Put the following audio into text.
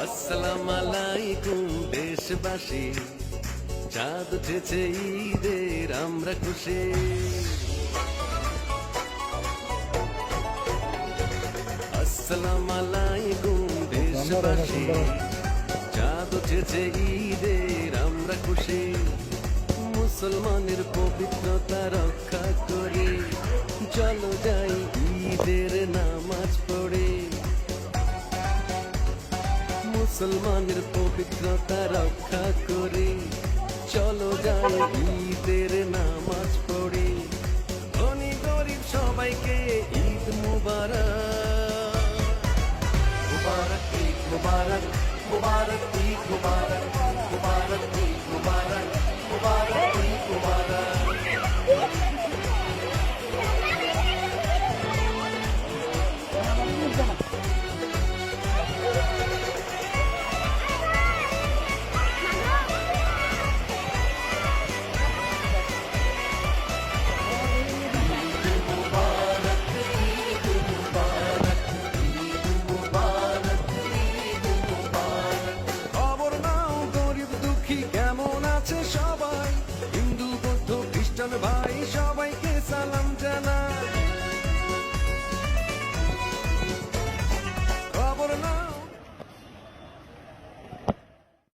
আসসালামু আলাইকুম দেশবাসী, চাঁদ উঠেছে ঈদের আমরা খুশি। আসসালামু আলাইকুম দেশবাসী, চাঁদ উঠেছে ঈদের আমরা খুশি। মুসলমানের পবিত্রতা রক্ষা করি, চলো যাই ঈদের নামাজ পড়ে। মুসলমানের পবিত্রতা রক্ষা করি, চলো যাই ঈদের নামাজ পড়ি। ধনী গরিব সবাইকে ঈদ মুবারক, মুবারক ঈদ মুবারক, মুবারক ঈদ মুবারক, মুবারক ঈদ মুবারক, মুবারক ঈদ মুবারক। খবর নাও গরিব দুঃখী কেমন আছে সবাই, হিন্দু বৌদ্ধ খ্রিস্টান ভাই সব